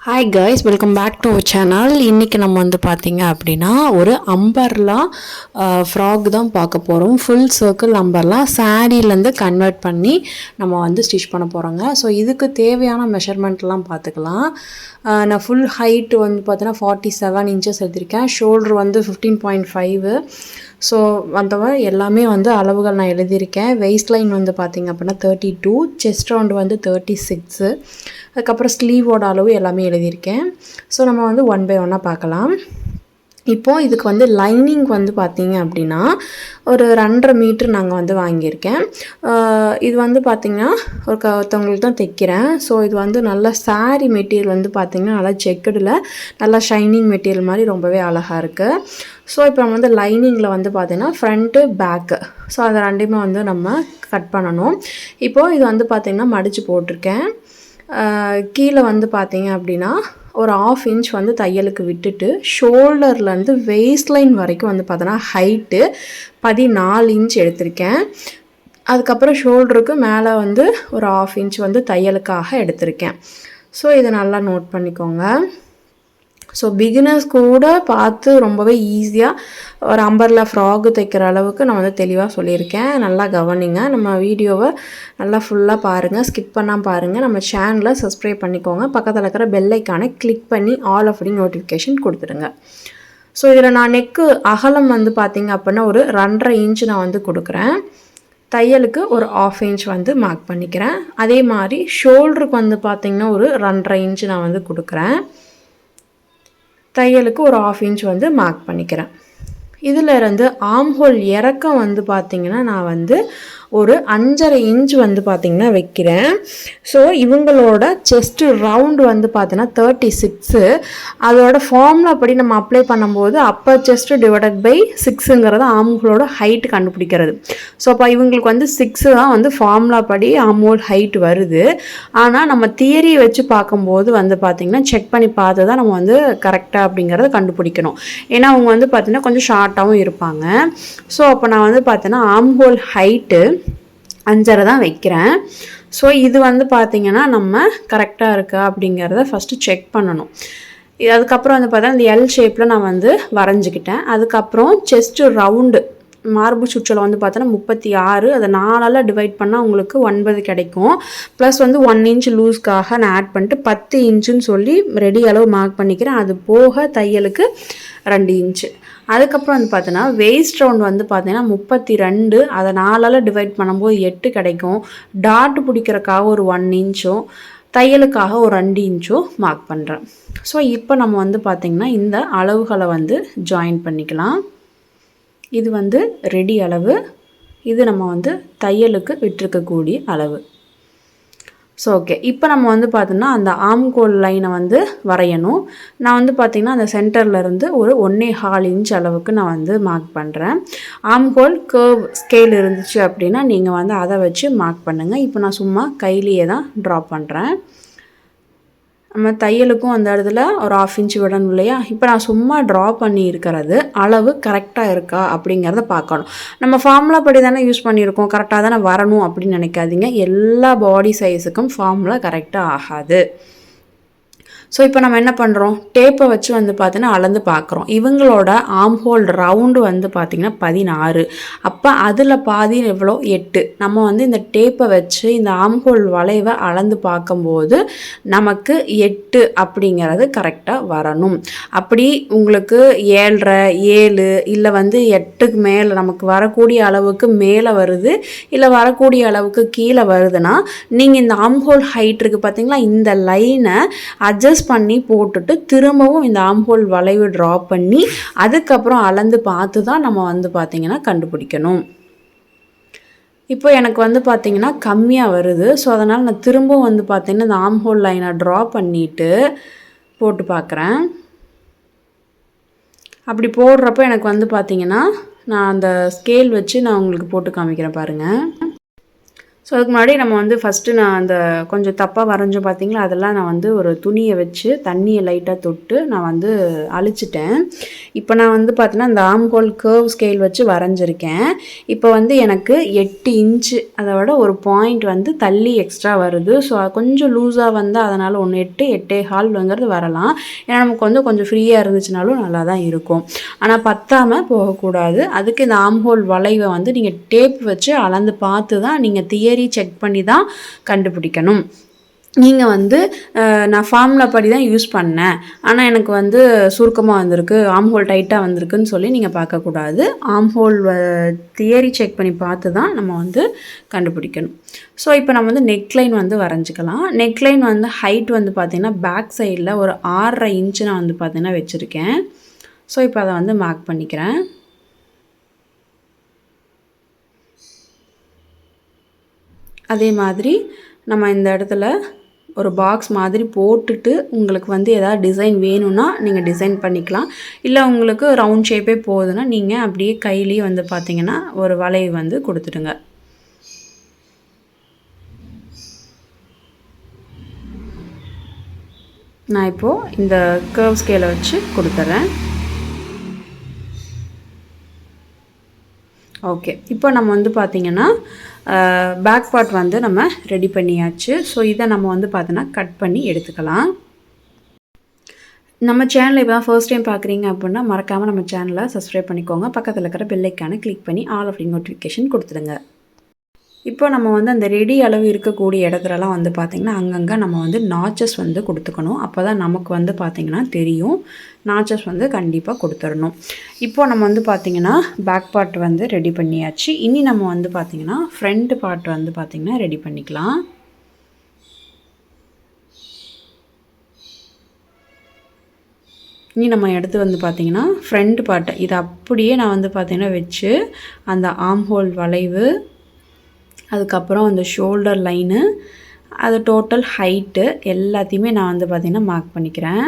Hi guys, welcome back to our channel. இன்றைக்கி நம்ம வந்து பார்த்திங்க அப்படின்னா ஒரு அம்பர்லா ஃப்ராக் தான் பார்க்க போகிறோம். ஃபுல் சர்க்கிள் அம்பர்லா சாரீலேருந்து கன்வெர்ட் பண்ணி நம்ம வந்து ஸ்டிச் பண்ண போகிறோங்க. ஸோ இதுக்கு தேவையான மெஷர்மெண்ட்லாம் பார்த்துக்கலாம். நான் ஃபுல் ஹைட்டு வந்து பார்த்தீங்கன்னா 47 இன்ச்சஸ் எடுத்திருக்கேன். ஷோல்ட்ரு வந்து 15.5. ஸோ அந்த எல்லாமே வந்து அளவுகள் நான் எழுதியிருக்கேன். வெயிஸ்ட் லைன் வந்து பார்த்திங்க அப்படின்னா 32, செஸ்ட் ரவுண்டு வந்து 36, அதுக்கப்புறம் ஸ்லீவோட அளவு எல்லாமே எழுதியிருக்கேன். ஸோ நம்ம வந்து ஒன் பை ஒன்னாக பார்க்கலாம். இப்போது இதுக்கு வந்து லைனிங் வந்து பார்த்திங்க அப்படின்னா ஒரு 2.5 மீட்ரு நாங்கள் வந்து வாங்கியிருக்கேன். இது வந்து பார்த்திங்கன்னா ஒருத்தவங்களுக்கு தான் தைக்கிறேன். ஸோ இது வந்து நல்லா சாரீ மெட்டீரியல் வந்து பார்த்திங்கன்னா நல்லா செக்குடில் நல்லா ஷைனிங் மெட்டீரியல் மாதிரி ரொம்பவே அழகாக இருக்குது. ஸோ இப்போ நம்ம வந்து லைனிங்கில் வந்து பார்த்திங்கன்னா ஃப்ரண்ட்டு பேக்கு, ஸோ அதை ரெண்டையுமே வந்து நம்ம கட் பண்ணணும். இப்போது இது வந்து பார்த்திங்கன்னா மடித்து போட்டிருக்கேன். கீழே வந்து பார்த்திங்க அப்படின்னா ஒரு 1/2 இன்ச் வந்து தையலுக்கு விட்டுட்டு ஷோல்டர்லேருந்து வெயிஸ்ட் லைன் வரைக்கும் வந்து பார்த்தோன்னா ஹைட்டு 14 இன்ச் எடுத்திருக்கேன். அதுக்கப்புறம் ஷோல்டருக்கு மேலே வந்து ஒரு 1/2 இன்ச் வந்து தையலுக்காக எடுத்திருக்கேன். ஸோ இதை நல்லா நோட் பண்ணிக்கோங்க. ஸோ பிகினர்ஸ் கூட பார்த்து ரொம்பவே ஈஸியாக ஒரு அம்பர்லா ஃப்ராகு தைக்கிற அளவுக்கு நான் வந்து தெளிவாக சொல்லியிருக்கேன். நல்லா கவனிங்க. நம்ம வீடியோவை நல்லா ஃபுல்லாக பாருங்கள், ஸ்கிப் பண்ணால் பாருங்கள். நம்ம சேனலை சப்ஸ்கிரைப் பண்ணிக்கோங்க. பக்கத்தில் இருக்கிற பெல் ஐக்கானை கிளிக் பண்ணி ஆல் ஆஃப் நோட்டிஃபிகேஷன் கொடுத்துடுங்க. ஸோ இதில் நான் நெக்கு அகலம் வந்து பார்த்திங்க அப்படின்னா ஒரு 2.5 இன்ச் நான் வந்து கொடுக்குறேன். தையலுக்கு ஒரு 1/2 இன்ச் வந்து மார்க் பண்ணிக்கிறேன். அதே மாதிரி ஷோல்டருக்கு வந்து பார்த்திங்கன்னா ஒரு 2.5 இன்ச் நான் வந்து கொடுக்குறேன். தையலுக்கு ஒரு 1/2 இன்ச் வந்து மார்க் பண்ணிக்கிறேன். இதில் இருந்து ஆம் ஹோல் இறக்கம் வந்து பார்த்திங்கன்னா நான் வந்து ஒரு 5.5 இன்ச் வந்து பார்த்திங்கன்னா வைக்கிறேன். ஸோ இவங்களோட செஸ்ட்டு ரவுண்டு வந்து பார்த்தீங்கன்னா 36. அதோட ஃபார்முலா படி நம்ம அப்ளை பண்ணும்போது அப்பர் செஸ்ட்டு டிவைடட் பை 6ங்கிறது ஆம்ஹோலோட ஹைட்டு கண்டுபிடிக்கிறது. ஸோ அப்போ இவங்களுக்கு வந்து 6 தான் வந்து ஃபார்முலா படி ஆம்ஹோல் ஹைட் வருது. ஆனால் நம்ம தியரி வச்சு பார்க்கும்போது வந்து பார்த்திங்கன்னா செக் பண்ணி பார்த்து தான் நம்ம வந்து கரெக்டாக அப்படிங்கிறத கண்டுபிடிக்கணும். ஏன்னா அவங்க வந்து பார்த்திங்கன்னா கொஞ்சம் ஷார்ட்டாகவும் இருப்பாங்க. ஸோ அப்போ நான் வந்து பார்த்தீங்கன்னா ஆம்ஹோல் ஹைட்டு 5.5 தான் வைக்கிறேன். ஸோ இது வந்து பார்த்திங்கன்னா நம்ம கரெக்டாக இருக்கா அப்படிங்கிறத ஃபஸ்ட்டு செக் பண்ணணும். அதுக்கப்புறம் வந்து பார்த்தா இந்த எல் ஷேப்பில் நான் வந்து வரைஞ்சிக்கிட்டேன். அதுக்கப்புறம் செஸ்ட்டு ரவுண்டு மார்பு சுற்றலை வந்து பார்த்தோன்னா 36, அதை 4ஆல் டிவைட் பண்ணால் உங்களுக்கு 9 கிடைக்கும். ப்ளஸ் வந்து 1 இன்ச் லூஸ்க்காக நான் ஆட் பண்ணிட்டு 10 இன்ச்சுன்னு சொல்லி ரெடி அளவு மார்க் பண்ணிக்கிறேன். அது போக தையலுக்கு 2 இன்ச்சு. அதுக்கப்புறம் வந்து பார்த்தோன்னா வெயிஸ்ட் ரவுண்ட் வந்து பார்த்தீங்கன்னா 32, அதை 4ஆல் டிவைட் பண்ணும்போது 8 கிடைக்கும். டாட் பிடிக்கிறதுக்காக ஒரு 1 இன்ச்சும் தையலுக்காக ஒரு 2 இன்ச்சும் மார்க் பண்ணுறேன். ஸோ இப்போ நம்ம வந்து பார்த்திங்கன்னா இந்த அளவுகளை வந்து ஜாயின் பண்ணிக்கலாம். இது வந்து ரெடி அளவு, இது நம்ம வந்து தையலுக்கு விட்டுருக்கக்கூடிய அளவு. ஸோ ஓகே, இப்போ நம்ம வந்து பார்த்தோம்னா அந்த ஆம்கோல் லைனை வந்து வரையணும். நான் வந்து பார்த்திங்கன்னா அந்த சென்டர்லேருந்து ஒரு 1.25 இன்ச் அளவுக்கு நான் வந்து மார்க் பண்ணுறேன். ஆம்கோல் கர்வ் ஸ்கேல் இருந்துச்சு அப்படின்னா நீங்கள் வந்து அதை வச்சு மார்க் பண்ணுங்கள். இப்போ நான் சும்மா கையிலேயே தான் ட்ரா பண்ணுறேன். நம்ம தையலுக்கும் அந்த இடத்துல ஒரு 1/2 இன்ச் விடணும் இல்லையா? இப்போ நான் சும்மா ட்ரா பண்ணி இருக்கிறது அளவு கரெக்டாக இருக்கா அப்படிங்கிறத பார்க்கணும். நம்ம ஃபார்முலா படி தானே யூஸ் பண்ணியிருக்கோம், கரெக்டாக தானே வரணும் அப்படின்னு நினைக்காதீங்க. எல்லா பாடி சைஸுக்கும் ஃபார்முலா கரெக்டாக ஆகாது. ஸோ இப்போ நம்ம என்ன பண்ணுறோம், டேப்பை வச்சு வந்து பார்த்தீங்கன்னா அளந்து பார்க்குறோம். இவங்களோட ஆம்ஹோல் ரவுண்டு வந்து பார்த்திங்கன்னா 16. அப்போ அதில் பாதி எவ்வளோ, 8. நம்ம வந்து இந்த டேப்பை வச்சு இந்த ஆம்ஹோல் வளைவை அளந்து பார்க்கும்போது நமக்கு 8 அப்படிங்கிறது கரெக்டாக வரணும். அப்படி உங்களுக்கு 7.5, 7 இல்லை வந்து 8க்கு மேலே நமக்கு வரக்கூடிய அளவுக்கு மேலே வருது, இல்லை வரக்கூடிய அளவுக்கு கீழே வருதுன்னா நீங்கள் இந்த ஆம்ஹோல் ஹைட் இருக்குது பார்த்திங்களா, இந்த லைனை அட்ஜஸ்ட் பண்ணி போட்டுட்டு திரும்பவும் இந்த ஆம்ஹோல் வளைவு ட்ரா பண்ணி அதுக்கப்புறம் அளந்து பார்த்து தான் நம்ம வந்து பார்த்திங்கன்னா கண்டுபிடிக்கணும். இப்போ எனக்கு வந்து பார்த்திங்கன்னா கம்மியாக வருது. ஸோ அதனால் நான் திரும்பவும் வந்து பார்த்திங்கன்னா இந்த ஆம்ஹோல் லைனை ட்ரா பண்ணிவிட்டு போட்டு பார்க்குறேன். அப்படி போடுறப்போ எனக்கு வந்து பார்த்திங்கன்னா நான் அந்த ஸ்கேல் வச்சு நான் உங்களுக்கு போட்டு காமிக்கிறேன் பாருங்கள். ஸோ அதுக்கு முன்னாடி நம்ம வந்து ஃபஸ்ட்டு நான் அந்த கொஞ்சம் தப்பாக வரைஞ்சோம் பார்த்தீங்களா, அதெல்லாம் நான் வந்து ஒரு துணியை வச்சு தண்ணியை லைட்டாக தொட்டு நான் வந்து அழிச்சிட்டேன். இப்போ நான் வந்து பார்த்தீங்கன்னா இந்த ஆம்ஹோல் கர்வ் ஸ்கேல் வச்சு வரைஞ்சிருக்கேன். இப்போ வந்து எனக்கு 8 இன்ச்சு அதை விட ஒரு பாயிண்ட் வந்து தள்ளி எக்ஸ்ட்ரா வருது. ஸோ கொஞ்சம் லூஸாக வந்து அதனால் 1 8 8.25 வரலாம். ஏன்னா நமக்கு வந்து கொஞ்சம் ஃப்ரீயாக இருந்துச்சுனாலும் நல்லா தான் இருக்கும். ஆனால் பத்தாமல் போகக்கூடாது. அதுக்கு இந்த ஆம்ஹோல் வளைவை வந்து நீங்கள் டேப் வச்சு அளந்து பார்த்து தான் நீங்கள் தியரி செக் பண்ணி தான் கண்டுபிடிக்கணும். நீங்கள் வந்து நான் ஃபார்முலா படி தான் யூஸ் பண்ணேன், ஆனால் எனக்கு வந்து சுருக்கமாக வந்திருக்கு, ஆம்ஹோல் டைட்டாக வந்திருக்குன்னு சொல்லி நீங்கள் பார்க்கக்கூடாது. ஆம்ஹோல் தியரி செக் பண்ணி பார்த்து தான் நம்ம வந்து கண்டுபிடிக்கணும். ஸோ இப்போ நம்ம வந்து நெக்லைன் வந்து வரைஞ்சிக்கலாம். நெக்லைன் வந்து ஹைட் வந்து பார்த்திங்கன்னா பேக் சைடில் ஒரு 6.5 இன்ச்சு நான் வந்து பார்த்திங்கன்னா வச்சுருக்கேன். ஸோ இப்போ அதை வந்து மார்க் பண்ணிக்கிறேன். அதே மாதிரி நம்ம இந்த இடத்துல ஒரு பாக்ஸ் மாதிரி போட்டுட்டு உங்களுக்கு வந்து எதாவது டிசைன் வேணும்னா நீங்கள் டிசைன் பண்ணிக்கலாம். இல்லை உங்களுக்கு ரவுண்ட் ஷேப்பே போகுதுன்னா நீங்கள் அப்படியே கையிலேயே வந்து பார்த்திங்கன்னா ஒரு வளைவு வந்து கொடுத்துடுங்க. நான் இப்போது இந்த கர்வ் ஸ்கேலை வச்சு கொடுத்துட்றேன். ஓகே, இப்போ நம்ம வந்து பார்த்திங்கன்னா பேக் பார்ட் வந்து நம்ம ரெடி பண்ணியாச்சு. ஸோ இதை நம்ம வந்து பார்த்தோன்னா கட் பண்ணி எடுத்துக்கலாம். நம்ம சேனலை இப்போ தான் ஃபர்ஸ்ட் டைம் பார்க்குறீங்க அப்படின்னா மறக்காமல் நம்ம சேனலை சப்ஸ்கிரைப் பண்ணிக்கோங்க. பக்கத்தில் இருக்கிற பெல் ஐக்கானை கிளிக் பண்ணி ஆல் ஆஃப் நோட்டிஃபிகேஷன் கொடுத்துடுங்க. இப்போ நம்ம வந்து அந்த ரெடி அளவு இருக்கக்கூடிய இடத்துலலாம் வந்து பார்த்திங்கன்னா அங்கங்கே நம்ம வந்து நாச்சஸ் வந்து கொடுத்துக்கணும். அப்போ தான் நமக்கு வந்து பார்த்திங்கன்னா தெரியும். நாச்சஸ் வந்து கண்டிப்பாக கொடுத்துடணும். இப்போ நம்ம வந்து பார்த்திங்கன்னா பேக் பார்ட் வந்து ரெடி பண்ணியாச்சு. இனி நம்ம வந்து பார்த்திங்கன்னா ஃப்ரண்ட் பார்ட் வந்து பார்த்திங்கன்னா ரெடி பண்ணிக்கலாம். இனி நம்ம எடுத்து வந்து பார்த்திங்கன்னா ஃப்ரண்ட் பார்ட்டை இதை அப்படியே நான் வந்து பார்த்திங்கன்னா வச்சு அந்த ஆம்ஹோல் வளைவு, அதுக்கப்புறம் அந்த ஷோல்டர் லைனு, அது டோட்டல் ஹைட்டு எல்லாத்தையுமே நான் வந்து பார்த்திங்கன்னா மார்க் பண்ணிக்கிறேன்.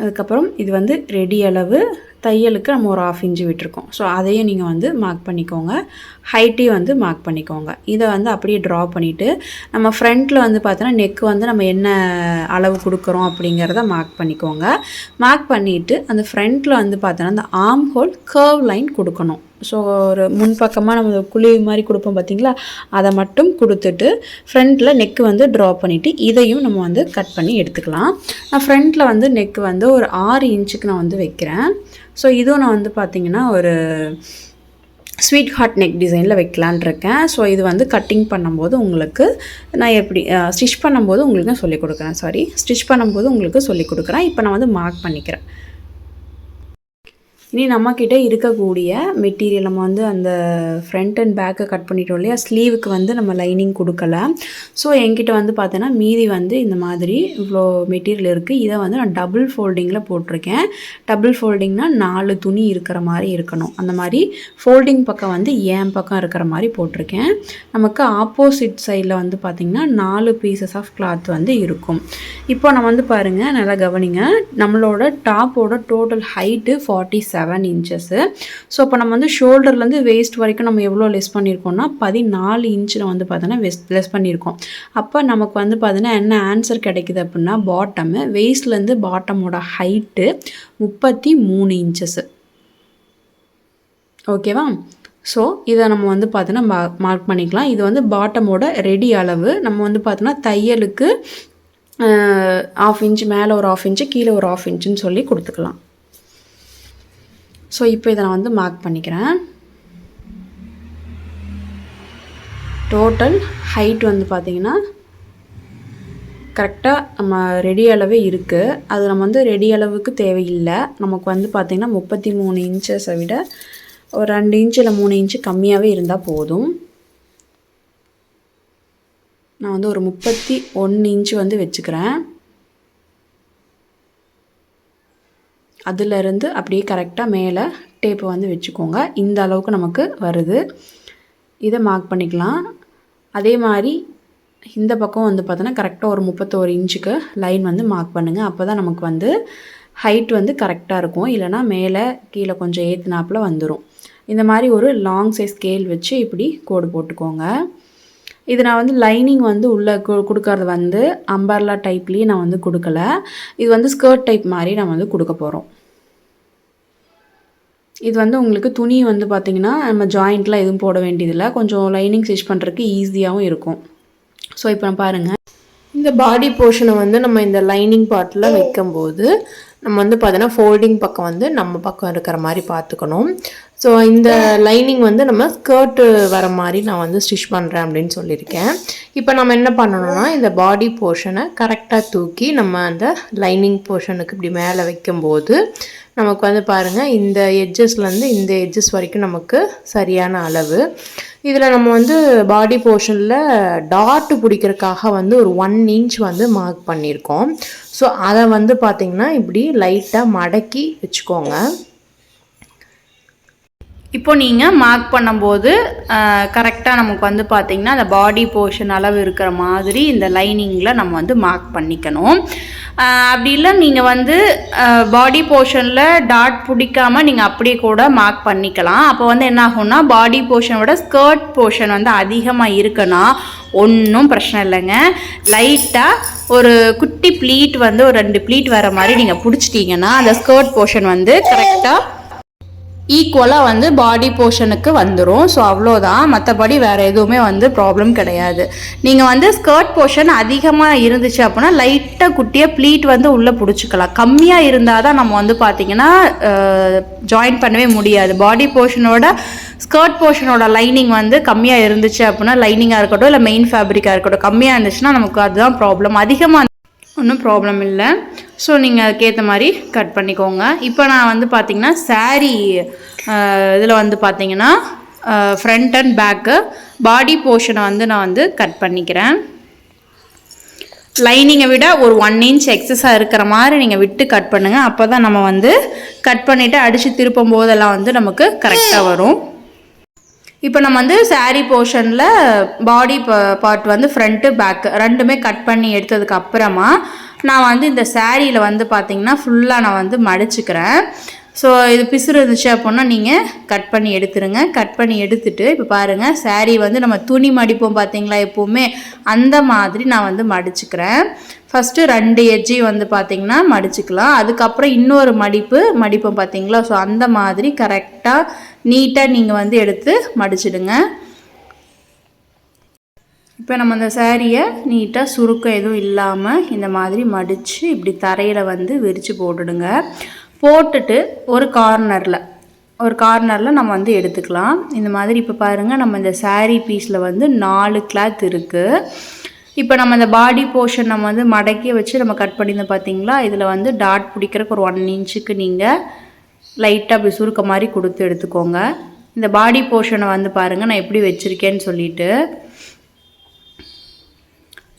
அதுக்கப்புறம் இது வந்து ரெடி அளவு, தையலுக்கு நம்ம ஒரு 1/2 இன்ச்சு விட்டுருக்கோம். ஸோ அதையும் நீங்கள் வந்து மார்க் பண்ணிக்கோங்க. ஹைட்டையும் வந்து மார்க் பண்ணிக்கோங்க. இதை வந்து அப்படியே ட்ரா பண்ணிவிட்டு நம்ம ஃப்ரண்ட்டில் வந்து பார்த்தோன்னா நெக்கு வந்து நம்ம என்ன அளவு கொடுக்குறோம் அப்படிங்கிறத மார்க் பண்ணிக்கோங்க. மார்க் பண்ணிவிட்டு அந்த ஃப்ரண்ட்டில் வந்து பார்த்தோன்னா அந்த ஆர்ம் ஹோல் கர்வ் லைன் கொடுக்கணும். ஸோ ஒரு முன்பக்கமாக நம்ம குழி மாதிரி கொடுப்போம் பார்த்திங்களா, அதை மட்டும் கொடுத்துட்டு ஃப்ரண்ட்டில் நெக்கு வந்து ட்ரா பண்ணிவிட்டு இதையும் நம்ம வந்து கட் பண்ணி எடுத்துக்கலாம். நான் ஃப்ரண்ட்டில் வந்து நெக்கு வந்து ஒரு 6 இன்ச்சுக்கு நான் வந்து வைக்கிறேன். ஸோ இதுவும் நான் வந்து பார்த்திங்கன்னா ஒரு ஸ்வீட் ஹார்ட் நெக் டிசைனில் வைக்கலான் இருக்கேன். ஸோ இது வந்து கட்டிங் பண்ணும்போது உங்களுக்கு நான் எப்படி ஸ்டிச் பண்ணும்போது உங்களுக்கு சொல்லிக் கொடுக்குறேன். ஸ்டிச் பண்ணும்போது உங்களுக்கு சொல்லிக் கொடுக்குறேன். இப்போ நான் வந்து மார்க் பண்ணிக்கிறேன். இனி நம்மக்கிட்ட இருக்கக்கூடிய மெட்டீரியல் நம்ம வந்து அந்த ஃப்ரண்ட் அண்ட் பேக்கை கட் பண்ணிட்டோம் இல்லையா, ஸ்லீவுக்கு வந்து நம்ம லைனிங் கொடுக்கல. ஸோ என்கிட்ட வந்து பார்த்தோன்னா மீதி வந்து இந்த மாதிரி இவ்வளோ மெட்டீரியல் இருக்குது. இதை வந்து நான் டபுள் ஃபோல்டிங்கில் போட்டிருக்கேன். டபுள் ஃபோல்டிங்னால் 4 துணி இருக்கிற மாதிரி இருக்கணும். அந்த மாதிரி ஃபோல்டிங் பக்கம் வந்து ஏன் பக்கம் இருக்கிற மாதிரி போட்டிருக்கேன். நமக்கு ஆப்போசிட் சைடில் வந்து பார்த்திங்கன்னா 4 பீசஸ் ஆஃப் கிளாத் வந்து இருக்கும். இப்போ நம்ம வந்து பாருங்கள், நல்லா கவனிங்க, நம்மளோட டாப்போட டோட்டல் ஹைட்டு 47 இன்ச்சஸ்ஸு. ஸோ இப்போ நம்ம வந்து ஷோல்டர்லேருந்து வேஸ்ட் வரைக்கும் நம்ம எவ்வளோ லெஸ் பண்ணியிருக்கோம்னா 14 இன்ச்சில் வந்து பார்த்தோன்னா லெஸ் பண்ணியிருக்கோம். அப்போ நமக்கு வந்து பார்த்தீங்கன்னா என்ன ஆன்சர் கிடைக்குது அப்படின்னா பாட்டமு வேஸ்ட்லேருந்து பாட்டமோட ஹைட்டு 33 இன்ச்சஸ்ஸு. ஓகேவா? ஸோ இதை நம்ம வந்து பார்த்தோன்னா மார்க் பண்ணிக்கலாம். இது வந்து பாட்டமோட ரெடி அளவு. நம்ம வந்து பார்த்தோன்னா தையலுக்கு 1/2 இன்ச்சு மேலே ஒரு 1/2 இன்ச்சு கீழே ஒரு 1/2 இன்ச்சுன்னு சொல்லி கொடுத்துக்கலாம். ஸோ இப்போ இதை நான் வந்து மார்க் பண்ணிக்கிறேன். டோட்டல் ஹைட் வந்து பார்த்திங்கன்னா கரெக்டாக நம்ம ரெடி அளவே இருக்குது. அது நம்ம வந்து ரெடி அளவுக்கு தேவையில்லை. நமக்கு வந்து பார்த்திங்கன்னா 33 இன்ச்சஸை விட ஒரு 2 இன்ச்சு இல்லை 3 இன்ச்சு கம்மியாகவே இருந்தால் போதும். நான் வந்து ஒரு 31 இன்ச்சு வந்து வச்சுக்கிறேன். அதிலிருந்து அப்படியே கரெக்டாக மேலே டேப்பு வந்து வச்சுக்கோங்க. இந்த அளவுக்கு நமக்கு வருது. இதை மார்க் பண்ணிக்கலாம். அதே மாதிரி இந்த பக்கம் வந்து பார்த்தோன்னா கரெக்டாக ஒரு 31 இன்ச்சுக்கு லைன் வந்து மார்க் பண்ணுங்கள். அப்போ தான் நமக்கு வந்து ஹைட் வந்து கரெக்டாக இருக்கும். இல்லைனா மேலே கீழே கொஞ்சம் ஏற்றுனாப்பில் வந்துடும். இந்த மாதிரி ஒரு லாங் சைஸ் ஸ்கேல் வச்சு இப்படி கோடு போட்டுக்கோங்க. இது நான் வந்து லைனிங் வந்து உள்ளே கொடுக்கறது வந்து அம்பர்லா டைப்லேயே நான் வந்து கொடுக்கல. இது வந்து ஸ்கர்ட் டைப் மாதிரி நான் வந்து கொடுக்க போகிறோம். இது வந்து உங்களுக்கு துணி வந்து பார்த்திங்கன்னா நம்ம ஜாயிண்ட்லாம் எதுவும் போட வேண்டியதில்லை. கொஞ்சம் லைனிங் ஸ்டிச் பண்ணுறதுக்கு ஈஸியாகவும் இருக்கும். ஸோ இப்போ பாருங்கள், இந்த பாடி போர்ஷனை வந்து நம்ம இந்த லைனிங் பார்ட்டில் வைக்கும்போது நம்ம வந்து பார்த்தீங்கன்னா ஃபோல்டிங் பக்கம் வந்து நம்ம பக்கம் இருக்கிற மாதிரி பார்த்துக்கணும். ஸோ இந்த லைனிங் வந்து நம்ம ஸ்கர்ட்டு வர மாதிரி நான் வந்து ஸ்டிச் பண்ணுறேன் அப்படின்னு சொல்லியிருக்கேன். இப்போ நம்ம என்ன பண்ணணும்னா இந்த பாடி போர்ஷனை கரெக்டாக தூக்கி நம்ம அந்த லைனிங் போர்ஷனுக்கு இப்படி மேலே வைக்கும்போது நமக்கு வந்து பாருங்கள் இந்த எட்ஜஸ்லேருந்து இந்த எட்ஜஸ் வரைக்கும் நமக்கு சரியான அளவு. இதில் நம்ம வந்து பாடி போர்ஷனில் டாட்டு பிடிக்கிறதுக்காக வந்து ஒரு 1 இன்ச் வந்து மார்க் பண்ணியிருக்கோம். ஸோ அதை வந்து பார்த்திங்கன்னா இப்படி லைட்டாக மடக்கி வச்சுக்கோங்க. இப்போ நீங்கள் மார்க் பண்ணும்போது கரெக்டாக நமக்கு வந்து பார்த்திங்கன்னா அந்த பாடி போர்ஷன் அளவு இருக்கிற மாதிரி இந்த லைனிங்கில் நம்ம வந்து மார்க் பண்ணிக்கணும். அப்படி இல்லை நீங்கள் வந்து பாடி போர்ஷனில் டாட் பிடிக்காமல் நீங்கள் அப்படியே கூட மார்க் பண்ணிக்கலாம். அப்போ வந்து என்ன ஆகும்னா பாடி போர்ஷனோட ஸ்கர்ட் போர்ஷன் வந்து அதிகமாக இருக்குன்னா ஒன்றும் பிரச்சனை இல்லைங்க. லைட்டாக ஒரு குட்டி ப்ளீட் வந்து ஒரு 2 ப்ளீட் வர மாதிரி நீங்கள் பிடிச்சிட்டிங்கன்னா அந்த ஸ்கர்ட் போர்ஷன் வந்து கரெக்டாக ஈக்குவலாக வந்து பாடி போர்ஷனுக்கு வந்துடும். ஸோ அவ்வளோதான், மற்றபடி வேறு எதுவுமே வந்து ப்ராப்ளம் கிடையாது. நீங்கள் வந்து ஸ்கர்ட் போர்ஷன் அதிகமாக இருந்துச்சு அப்படின்னா லைட்டாக குட்டியாக ப்ளீட் வந்து உள்ளே பிடிச்சிக்கலாம். கம்மியாக இருந்தால் தான் நம்ம வந்து பார்த்திங்கன்னா ஜாயின் பண்ணவே முடியாது. பாடி போர்ஷனோட ஸ்கர்ட் போர்ஷனோட லைனிங் வந்து கம்மியாக இருந்துச்சு அப்படின்னா லைனிங்காக இருக்கட்டும் இல்லை மெயின் ஃபேப்ரிக்காக இருக்கட்டும் கம்மியாக இருந்துச்சுன்னா நமக்கு அதுதான் ப்ராப்ளம். அதிகமாக ஒன்றும் ப்ராப்ளம் இல்லை. ஸோ நீங்கள் அதுக்கேற்ற மாதிரி கட் பண்ணிக்கோங்க. இப்போ நான் வந்து பார்த்திங்கன்னா சாரீ இதில் வந்து பார்த்திங்கன்னா ஃப்ரண்ட் அண்ட் பேக்கு பாடி போர்ஷனை வந்து நான் வந்து கட் பண்ணிக்கிறேன். லைனிங்கை விட ஒரு 1 இன்ச் எக்ஸஸாக இருக்கிற மாதிரி நீங்கள் விட்டு கட் பண்ணுங்கள். அப்போ தான் நம்ம வந்து கட் பண்ணிவிட்டு அடித்து திருப்பும் போதெல்லாம் வந்து நமக்கு கரெக்டாக வரும். இப்போ நம்ம வந்து சாரீ போர்ஷனில் பாடி பார்ட் வந்து ஃப்ரண்ட்டு பேக்கு ரெண்டுமே கட் பண்ணி எடுத்ததுக்கு அப்புறமா நான் வந்து இந்த சாரியில் வந்து பார்த்திங்கன்னா ஃபுல்லாக நான் வந்து மடிச்சுக்கிறேன். ஸோ இது பிசுறு இருந்துச்சு அப்படின்னா நீங்கள் கட் பண்ணி எடுத்துருங்க. கட் பண்ணி எடுத்துட்டு இப்போ பாருங்கள் சாரீ வந்து நம்ம துணி மடிப்போம் பார்த்திங்களா எப்போவுமே அந்த மாதிரி நான் வந்து மடிச்சுக்கிறேன். ஃபஸ்ட்டு 2 எட்ஜையும் வந்து பார்த்திங்கன்னா மடிச்சுக்கலாம். அதுக்கப்புறம் இன்னொரு மடிப்போம் பார்த்திங்களா. ஸோ அந்த மாதிரி கரெக்டாக நீட்டாக நீங்கள் வந்து எடுத்து மடிச்சிடுங்க. இப்போ நம்ம அந்த சாரியை நீட்டாக சுருக்கம் எதுவும் இல்லாமல் இந்த மாதிரி மடித்து இப்படி தரையில் வந்து விரித்து போட்டுடுங்க. போட்டுட்டு ஒரு கார்னரில் நம்ம வந்து எடுத்துக்கலாம். இந்த மாதிரி இப்போ பாருங்கள் நம்ம இந்த சாரீ பீஸில் வந்து 4 கிளாத் இருக்குது. இப்போ நம்ம இந்த பாடி போர்ஷன் நம்ம வந்து மடக்கி வச்சு நம்ம கட் பண்ணியிருந்தோம் பார்த்தீங்களா. இதில் வந்து டாட் பிடிக்கிறதுக்கு ஒரு 1 இன்ச்சுக்கு நீங்கள் லைட்டாக அப்படி சுருக்க மாதிரி கொடுத்து எடுத்துக்கோங்க. இந்த பாடி போர்ஷனை வந்து பாருங்கள் நான் எப்படி வச்சுருக்கேன்னு சொல்லிட்டு.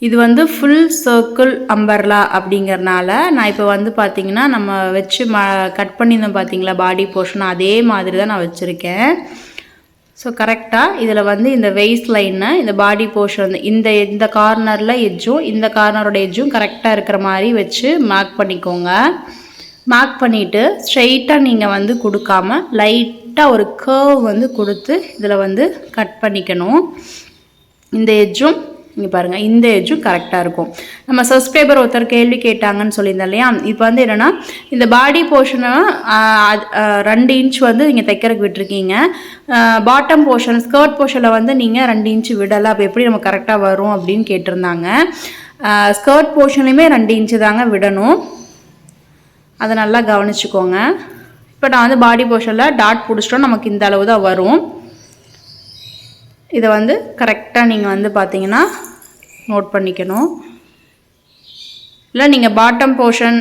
இது வந்து ஃபுல் சர்க்கிள் அம்பர்லா அப்படிங்கிறனால நான் இப்போ வந்து பார்த்திங்கன்னா நம்ம வச்சு கட் பண்ணியிருந்தோம் பார்த்திங்களா பாடி போர்ஷன் அதே மாதிரி தான் நான் வச்சுருக்கேன். ஸோ கரெக்டாக இதில் வந்து இந்த வெய்ஸ்ட் லைனை இந்த பாடி போர்ஷன் இந்த கார்னரில் எட்ஜும் இந்த கார்னரோட எட்ஜும் கரெக்டாக இருக்கிற மாதிரி வச்சு மார்க் பண்ணிக்கோங்க. மார்க் பண்ணிவிட்டு ஸ்ட்ரெயிட்டாக நீங்கள் வந்து கொடுக்காம லைட்டாக ஒரு கர்வ் வந்து கொடுத்து இதில் வந்து கட் பண்ணிக்கணும். இந்த எட்ஜும் இங்கே பாருங்கள் இந்த எட்ஜும் கரெக்டாக இருக்கும். நம்ம சப்ஸ்கிரைபர் ஒருத்தர் கேள்வி கேட்டாங்கன்னு சொல்லியிருந்தேன் இல்லையா. இப்போ வந்து என்னென்னா இந்த பாடி போர்ஷனை 2 இன்ச் வந்து நீங்கள் தைக்கிறதுக்கு விட்டுருக்கீங்க. பாட்டம் போர்ஷன் ஸ்கர்ட் போர்ஷனில் வந்து நீங்கள் 2 இன்ச்சு விடலை. அப்போ எப்படி நம்ம கரெக்டாக வரும் அப்படின்னு கேட்டிருந்தாங்க. ஸ்கர்ட் போர்ஷன்லையுமே 2 இன்ச்சு தாங்க விடணும். அதை நல்லா கவனிச்சுக்கோங்க. இப்போ நான் வந்து பாடி போர்ஷனில் டாட் பிடிச்சிட்டோம் நமக்கு இந்த அளவு தான் வரும். இதை வந்து கரெக்டாக நீங்கள் வந்து பார்த்தீங்கன்னா நோட் பண்ணிக்கணும். இல்லை நீங்கள் பாட்டம் போர்ஷன்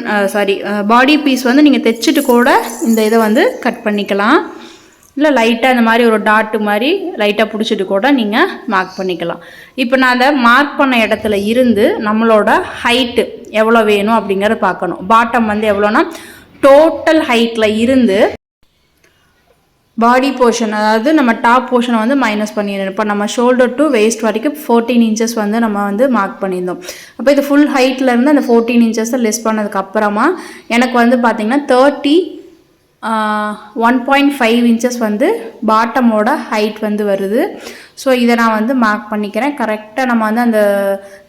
பாடி பீஸ் வந்து நீங்கள் தைச்சிட்டு கூட இந்த இதை வந்து கட் பண்ணிக்கலாம். இல்லை லைட்டாக இந்த மாதிரி ஒரு டாட்டு மாதிரி லைட்டாக பிடிச்சிட்டு கூட நீங்கள் மார்க் பண்ணிக்கலாம். இப்போ நான் அதை மார்க் பண்ண இடத்துல இருந்து நம்மளோட ஹைட்டு எவ்வளோ வேணும் அப்படிங்கிறத பார்க்கணும். பாட்டம் வந்து எவ்வளோனா டோட்டல் ஹைட்டில் இருந்து பாடி போர்ஷன் அதாவது நம்ம டாப் போர்ஷனை வந்து மைனஸ் பண்ணிடணும். இப்போ நம்ம ஷோல்டர் டு வேஸ்ட் வரைக்கும் 14 இன்ச்சஸ் வந்து நம்ம வந்து மார்க் பண்ணியிருந்தோம். அப்போ இது ஃபுல் ஹைட்லேருந்து அந்த 14 இன்ச்சஸை லெஸ் பண்ணதுக்கப்புறமா எனக்கு வந்து பார்த்திங்கன்னா 1.5 இன்ச்சஸ் வந்து பாட்டமோட ஹைட் வந்து வருது. ஸோ இதை நான் வந்து மார்க் பண்ணிக்கிறேன். கரெக்டாக நம்ம வந்து அந்த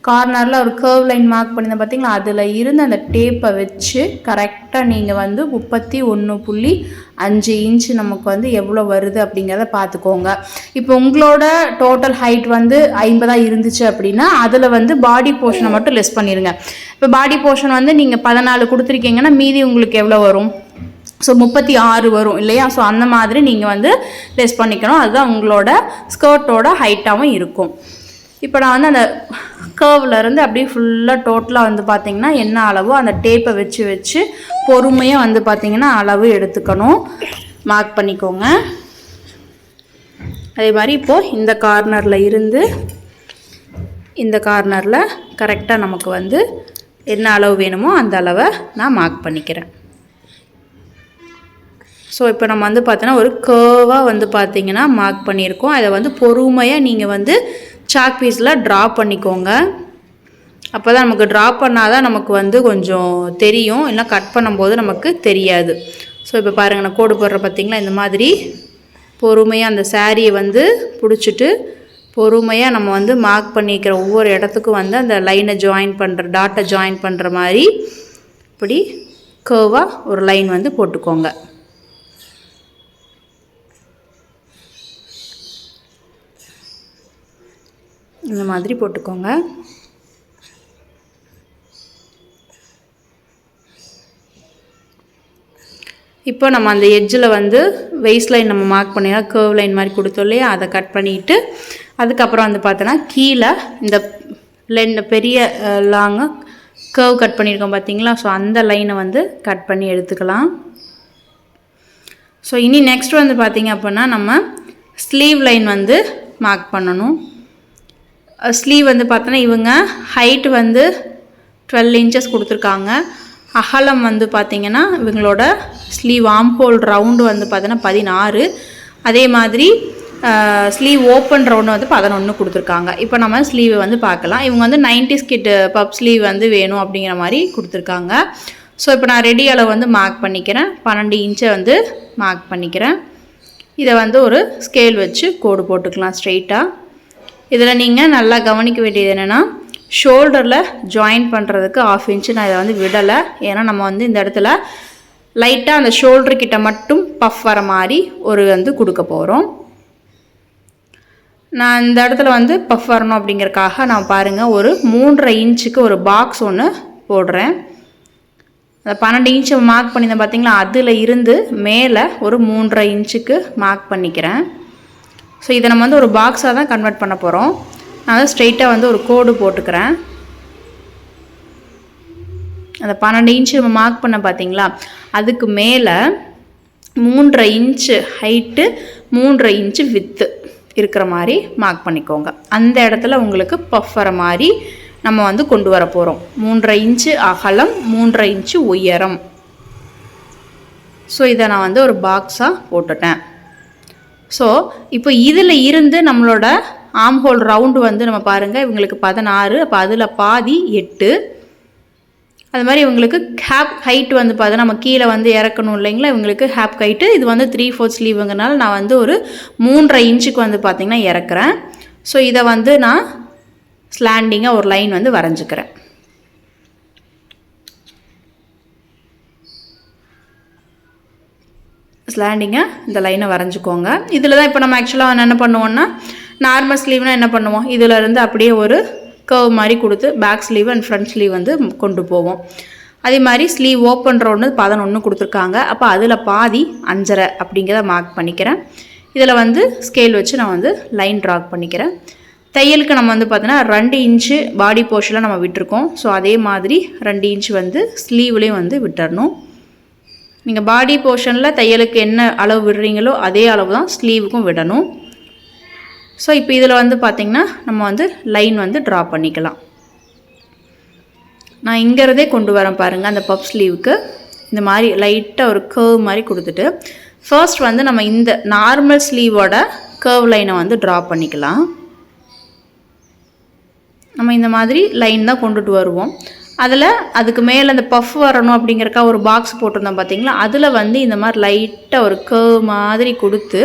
கார்னரில் ஒரு கர்வ் லைன் மார்க் பண்ணியிருந்தேன் பார்த்தீங்களா, அதில் இருந்து அந்த டேப்பை வச்சு கரெக்டாக நீங்கள் வந்து 31.5 இன்ச்சு நமக்கு வந்து எவ்வளோ வருது அப்படிங்கிறத பார்த்துக்கோங்க. இப்போ உங்களோட டோட்டல் ஹைட் வந்து 50 இருந்துச்சு அப்படின்னா அதில் வந்து பாடி போர்ஷனை மட்டும் லெஸ் பண்ணிடுங்க. இப்போ பாடி போர்ஷன் வந்து நீங்கள் 14 கொடுத்துருக்கீங்கன்னா மீதி உங்களுக்கு எவ்வளோ வரும்? ஸோ 36 வரும் இல்லையா? ஸோ அந்த மாதிரி நீங்கள் வந்து லெஸ் பண்ணிக்கணும். அதுதான் உங்களோட ஸ்கர்ட்டோட ஹைட்டாகவும் இருக்கும். இப்போ நான் வந்து அந்த கர்வ்லேருந்து அப்படியே ஃபுல்லாக டோட்டலாக வந்து பார்த்திங்கன்னா என்ன அளவோ அந்த டேப்பை வச்சு வச்சு பொறுமையாக வந்து பார்த்திங்கன்னா அளவு எடுத்துக்கணும். மார்க் பண்ணிக்கோங்க. அதே மாதிரி இப்போது இந்த கார்னரில் இருந்து இந்த கார்னரில் கரெக்டாக நமக்கு வந்து என்ன அளவு வேணுமோ அந்த அளவை நான் மார்க் பண்ணிக்கிறேன். ஸோ இப்போ நம்ம வந்து பார்த்தோன்னா ஒரு கர்வாக வந்து பார்த்திங்கன்னா மார்க் பண்ணியிருக்கோம். அதை வந்து பொறுமையாக நீங்கள் வந்து சாக் பீஸில் ட்ரா பண்ணிக்கோங்க. அப்போ தான் நமக்கு ட்ரா பண்ணால் தான் நமக்கு வந்து கொஞ்சம் தெரியும், இல்லை கட் பண்ணும்போது நமக்கு தெரியாது. ஸோ இப்போ பாருங்கள், நான் கோடு போடுற பார்த்திங்களா, இந்த மாதிரி பொறுமையாக அந்த சாரியை வந்து பிடிச்சிட்டு பொறுமையாக நம்ம வந்து மார்க் பண்ணிக்கிற ஒவ்வொரு இடத்துக்கும் வந்து அந்த லைனை ஜாயின் பண்ணுற டாட்டை ஜாயின் பண்ணுற மாதிரி இப்படி கர்வாக ஒரு லைன் வந்து போட்டுக்கோங்க. இந்த மாதிரி போட்டுக்கோங்க. இப்போ நம்ம அந்த எட்ஜில் வந்து வெய்ஸ்ட் லைன் நம்ம மார்க் பண்ணினா கர்வ் லைன் மாதிரி கொடுத்தோம் இல்லையா, அதை கட் பண்ணிவிட்டு அதுக்கப்புறம் வந்து பார்த்தோன்னா கீழே இந்த பெரிய லாங்காக கர்வ் கட் பண்ணியிருக்கோம் பார்த்தீங்களா, ஸோ அந்த லைனை வந்து கட் பண்ணி எடுத்துக்கலாம். ஸோ இனி நெக்ஸ்ட் வந்து பார்த்திங்க அப்படின்னா நம்ம ஸ்லீவ் லைன் வந்து மார்க் பண்ணணும். ஸ்லீவ் வந்து பார்த்தோன்னா இவங்க ஹைட் வந்து 12 இன்ச்சஸ் கொடுத்துருக்காங்க. அகலம் வந்து பார்த்திங்கன்னா இவங்களோட ஸ்லீவ் ஆம் ஹோல் ரவுண்டு வந்து பார்த்தோன்னா 16. அதே மாதிரி ஸ்லீவ் ஓப்பன் ரவுண்டு வந்து 11 கொடுத்துருக்காங்க. இப்போ நம்ம ஸ்லீவை வந்து பார்க்கலாம். இவங்க வந்து 90s கிட் பப் ஸ்லீவ் வந்து வேணும் அப்படிங்கிற மாதிரி கொடுத்துருக்காங்க. ஸோ இப்போ நான் ரெடி அளவு வந்து மார்க் பண்ணிக்கிறேன். 12 இன்ச்சை வந்து மார்க் பண்ணிக்கிறேன். இதை வந்து ஒரு ஸ்கேல் வச்சு கோடு போட்டுக்கலாம் ஸ்ட்ரெயிட்டாக. இதில் நீங்கள் நல்லா கவனிக்க வேண்டியது என்னென்னா, ஷோல்டரில் ஜாயின் பண்ணுறதுக்கு 1/2 இன்ச்சு நான் இதை வந்து விடலை. ஏன்னா நம்ம வந்து இந்த இடத்துல லைட்டாக அந்த ஷோல்டர்கிட்ட மட்டும் பஃப் வர மாதிரி ஒரு வந்து கொடுக்க போகிறோம். நான் இந்த இடத்துல வந்து பஃப் வரணும் அப்படிங்கிறக்காக நான் பாருங்கள் ஒரு 3.5 இன்ச்சுக்கு ஒரு பாக்ஸ் ஒன்று போடுறேன். அந்த 12 இன்ச்சு மார்க் பண்ணியிருந்தேன் பார்த்தீங்களா, அதில் இருந்து மேலே ஒரு 3.5 இன்ச்சுக்கு மார்க் பண்ணிக்கிறேன். ஸோ இதை நம்ம வந்து ஒரு பாக்ஸாக தான் கன்வெர்ட் பண்ண போகிறோம். நான் வந்து ஸ்ட்ரெயிட்டாக வந்து ஒரு கோடு போட்டுக்கிறேன். அந்த 12 இன்ச்சு நம்ம மார்க் பண்ண பார்த்தீங்களா, அதுக்கு மேலே 3.5 இன்ச்சு ஹைட்டு 3.5 இன்ச்சு வித்து இருக்கிற மாதிரி மார்க் பண்ணிக்கோங்க. அந்த இடத்துல உங்களுக்கு பஃப் வர மாதிரி நம்ம வந்து கொண்டு வர போகிறோம். 3.5 இன்ச்சு அகலம், 3.5 இன்ச்சு உயரம். ஸோ இதை நான் வந்து ஒரு பாக்ஸாக போட்டுட்டேன். ஸோ இப்போ இதில் இருந்து நம்மளோட ஆம் ஹோல் ரவுண்டு வந்து நம்ம பாருங்கள் இவங்களுக்கு 16. அப்போ அதில் பாதி 8. அது மாதிரி இவங்களுக்கு ஹேப் ஹைட் வந்து பார்த்தா நம்ம கீழே வந்து இறக்கணும் இல்லைங்களா, இவங்களுக்கு ஹேப் ஹைட்டு இது வந்து 3/4 ஸ்லீவுங்கிறனால நான் வந்து ஒரு 3.5 இன்ச்சுக்கு வந்து பார்த்திங்கன்னா இறக்குறேன். ஸோ இதை வந்து நான் ஸ்லாண்டிங்காக ஒரு லைன் வந்து வரைஞ்சிக்கிறேன். ஸ்லாண்டிங்காக இந்த லைனை வரைஞ்சிக்கோங்க. இதில் தான் இப்போ நம்ம ஆக்சுவலாக என்ன பண்ணுவோம்னா, நார்மல் ஸ்லீவ்னால் என்ன பண்ணுவோம், இதில் இருந்து அப்படியே ஒரு கர்வ் மாதிரி கொடுத்து back sleeve and front sleeve வந்து கொண்டு போவோம். அதே மாதிரி ஸ்லீவ் ஓப்பன் ரவுண்டு 11 கொடுத்துருக்காங்க. அப்போ அதில் பாதி 5.5 அப்படிங்கிறத மார்க் பண்ணிக்கிறேன். இதில் வந்து ஸ்கேல் வச்சு நான் வந்து லைன் ட்ரா பண்ணிக்கிறேன். தையலுக்கு நம்ம வந்து பார்த்தோன்னா 2 இன்ச்சு பாடி போர்ஷனில் நம்ம விட்டுருக்கோம். ஸோ அதே மாதிரி 2 இன்ச்சு வந்து ஸ்லீவ்லேயும் வந்து விட்டுறணும். நீங்கள் பாடி போர்ஷனில் தையலுக்கு என்ன அளவு விடுறீங்களோ அதே அளவு தான் ஸ்லீவுக்கும் விடணும். ஸோ இப்போ இதில் வந்து பார்த்திங்கன்னா நம்ம வந்து லைன் வந்து ட்ரா பண்ணிக்கலாம். நான் இங்கிறதே கொண்டு வரேன் பாருங்கள். அந்த பப் ஸ்லீவுக்கு இந்த மாதிரி லைட்டாக ஒரு கர்வ் மாதிரி கொடுத்துட்டு ஃபர்ஸ்ட் வந்து நம்ம இந்த நார்மல் ஸ்லீவோட கர்வ் லைனை வந்து ட்ரா பண்ணிக்கலாம். நம்ம இந்த மாதிரி லைன் தான் கொண்டுட்டு வருவோம். அதில் அதுக்கு மேலே அந்த பஃப் வரணும் அப்படிங்கிறக்கா ஒரு பாக்ஸ் போட்டிருந்தோம் பார்த்தீங்களா, அதில் வந்து இந்த மாதிரி லைட்டாக ஒரு கர்வ் மாதிரி கொடுத்து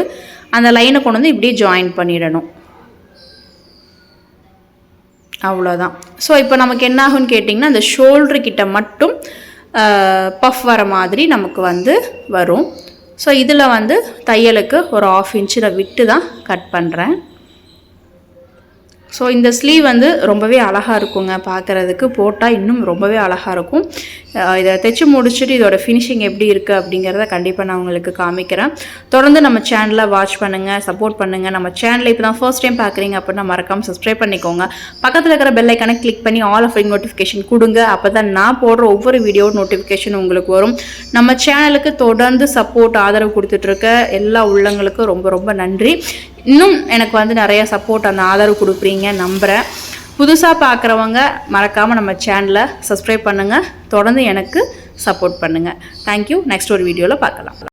அந்த லைனை கொண்டு வந்து இப்படியே ஜாயின் பண்ணிடணும். அவ்வளோதான். ஸோ இப்போ நமக்கு என்ன ஆகும்னு கேட்டிங்கன்னா, அந்த ஷோல்டர்கிட்ட மட்டும் பஃப் வர மாதிரி நமக்கு வந்து வரும். ஸோ இதில் வந்து தையலுக்கு ஒரு 1/2 இன்ச்சு நான் விட்டு தான் கட் பண்ணுறேன். ஸோ இந்த ஸ்லீவ் வந்து ரொம்பவே அழகாக இருக்குங்க, பார்க்குறதுக்கு போட்டால் இன்னும் ரொம்பவே அழகாக இருக்கும். இதை தைச்சி முடிச்சுட்டு இதோட ஃபினிஷிங் எப்படி இருக்குது அப்படிங்கிறத கண்டிப்பாக நான் உங்களுக்கு காமிக்கிறேன். தொடர்ந்து நம்ம சேனலை வாட்ச் பண்ணுங்கள், சப்போர்ட் பண்ணுங்கள். நம்ம சேனலை இப்போ தான் ஃபர்ஸ்ட் டைம் பார்க்குறீங்க அப்படின்னா மறக்காமல் சப்ஸ்கிரைப் பண்ணிக்கோங்க. பக்கத்தில் இருக்கிற பெல் ஐக்கானை கிளிக் பண்ணி ஆல் ஆஃப் நோட்டிஃபிகேஷன் கொடுங்க. அப்போ தான் நான் போடுற ஒவ்வொரு வீடியோ நோட்டிஃபிகேஷன் உங்களுக்கு வரும். நம்ம சேனலுக்கு தொடர்ந்து சப்போர்ட் ஆதரவு கொடுத்துட்ருக்க எல்லா உள்ளங்களுக்கும் ரொம்ப ரொம்ப நன்றி. இன்னும் எனக்கு வந்து நிறைய சப்போர்ட் அந்த ஆதரவு கொடுக்குறீங்க நம்புகிறேன். புதுசாக பார்க்குறவங்க மறக்காமல் நம்ம சேனலை சப்ஸ்கிரைப் பண்ணுங்கள், தொடர்ந்து எனக்கு சப்போர்ட் பண்ணுங்கள். தேங்க்யூ. நெக்ஸ்ட் ஒரு வீடியோவில் பார்க்கலாம்.